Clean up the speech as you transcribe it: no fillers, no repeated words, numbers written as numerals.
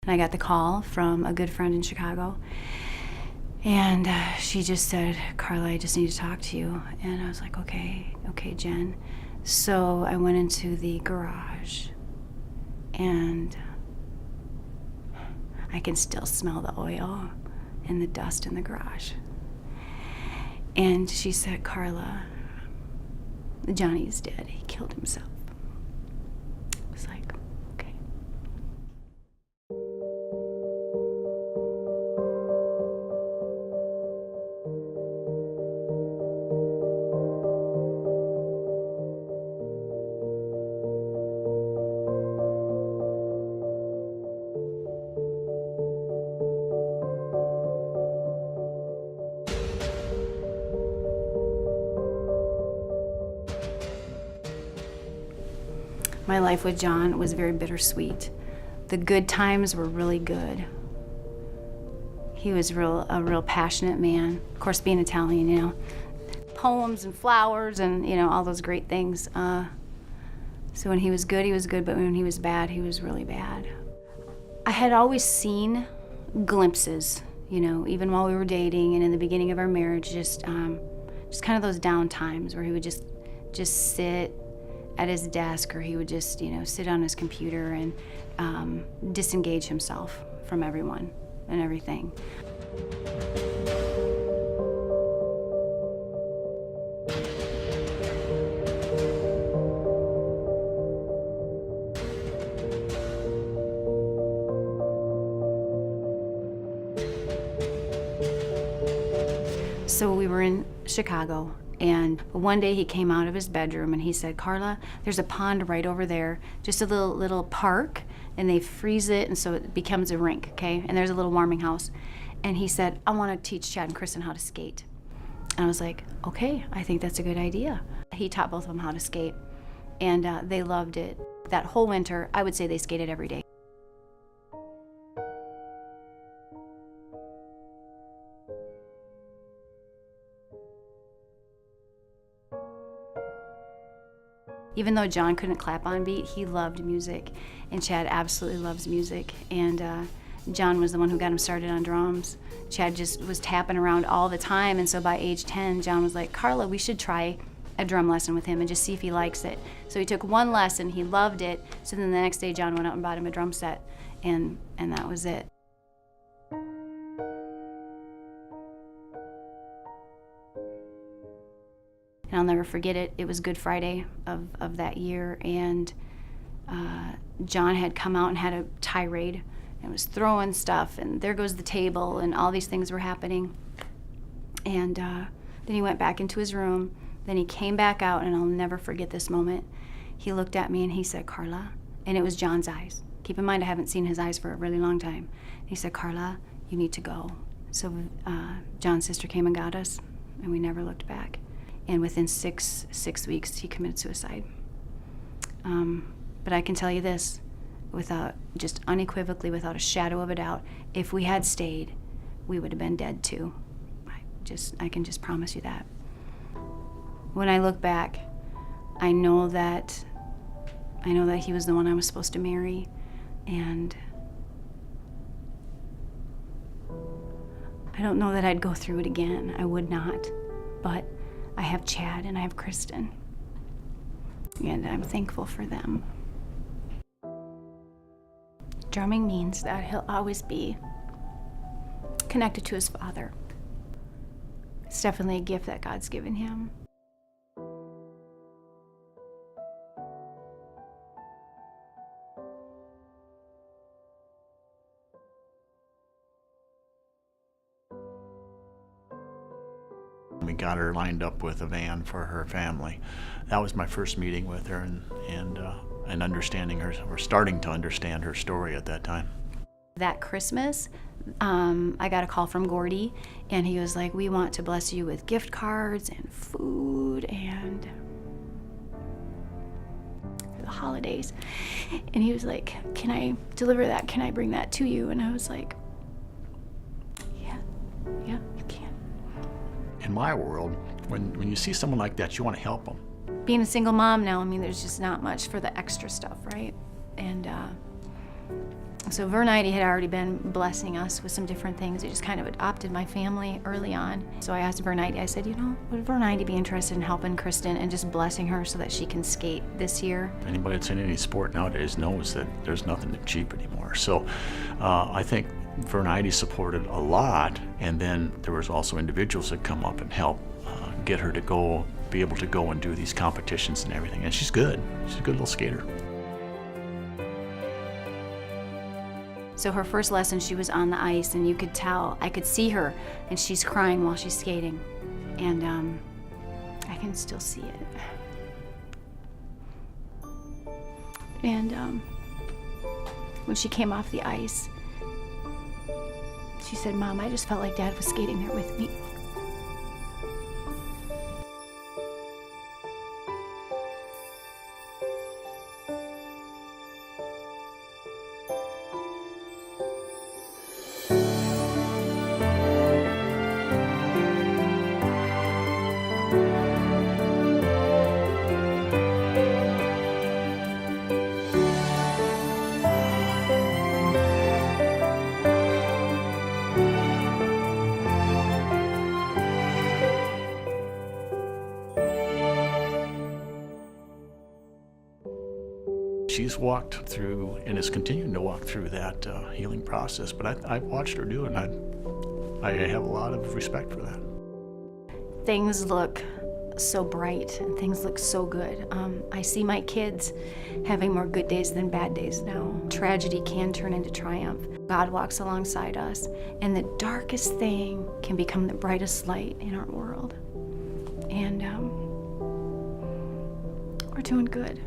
And I got the call from a good friend in Chicago, and she just said, Carla, I just need to talk to you. And I was like, okay, Jen. So I went into the garage, and I can still smell the oil and the dust in the garage. And she said, Carla, Johnny's dead. He killed himself. I was like, okay. My life with John was very bittersweet. The good times were really good. He was a real passionate man. Of course, being Italian, you know, poems and flowers and, you know, all those great things. So when he was good, but when he was bad, he was really bad. I had always seen glimpses, you know, even while we were dating and in the beginning of our marriage, just kind of those down times where he would just sit at his desk, or he would just, you know, sit on his computer and disengage himself from everyone and everything. So we were in Chicago, and one day he came out of his bedroom and he said, Carla, there's a pond right over there, just a little park, and they freeze it and so it becomes a rink, okay? And there's a little warming house. And he said, I want to teach Chad and Kristen how to skate. And I was like, okay, I think that's a good idea. He taught both of them how to skate, and they loved it. That whole winter, I would say they skated every day. Even though John couldn't clap on beat, he loved music, and Chad absolutely loves music. And John was the one who got him started on drums. Chad just was tapping around all the time, and so by age 10, John was like, Carla, we should try a drum lesson with him and just see if he likes it. So he took one lesson, he loved it, so then the next day John went out and bought him a drum set, and that was it. And I'll never forget it. It was Good Friday of that year, and John had come out and had a tirade and was throwing stuff, and there goes the table, and all these things were happening. And then he went back into his room. Then he came back out, and I'll never forget this moment. He looked at me and he said, Carla, and it was John's eyes. Keep in mind, I haven't seen his eyes for a really long time. He said, Carla, you need to go. So John's sister came and got us, and we never looked back. And within six weeks, he committed suicide. But I can tell you this, just unequivocally, without a shadow of a doubt, if we had stayed, we would have been dead too. I can just promise you that. When I look back, I know that he was the one I was supposed to marry, and I don't know that I'd go through it again. I would not, but I have Chad and I have Kristen, and I'm thankful for them. Drumming means that he'll always be connected to his father. It's definitely a gift that God's given him. We got her lined up with a van for her family. That was my first meeting with her, and understanding her, or starting to understand her story at that time. That Christmas, I got a call from Gordy, and he was like, we want to bless you with gift cards and food and for the holidays. And he was like, can I deliver that? Can I bring that to you? And I was like, yeah, you can. In my world, when you see someone like that, you want to help them. Being a single mom now, I mean, there's just not much for the extra stuff, right? And So Vern Eide had already been blessing us with some different things. He just kind of adopted my family early on. So I asked Vern Eide, I said, would Vern Eide be interested in helping Kristen and just blessing her so that she can skate this year? Anybody that's in any sport nowadays knows that there's nothing cheap anymore. So I think Vern Eide supported a lot, and then there was also individuals that come up and help get her to be able to go and do these competitions and everything. And she's good. She's a good little skater. So her first lesson, she was on the ice, and you could tell, I could see her, and she's crying while she's skating. And I can still see it. And when she came off the ice, she said, "Mom, I just felt like Dad was skating there with me." She's walked through and is continuing to walk through that healing process, but I've watched her do it, and I have a lot of respect for that. Things look so bright and things look so good. I see my kids having more good days than bad days now. Tragedy can turn into triumph. God walks alongside us, and the darkest thing can become the brightest light in our world. And we're doing good.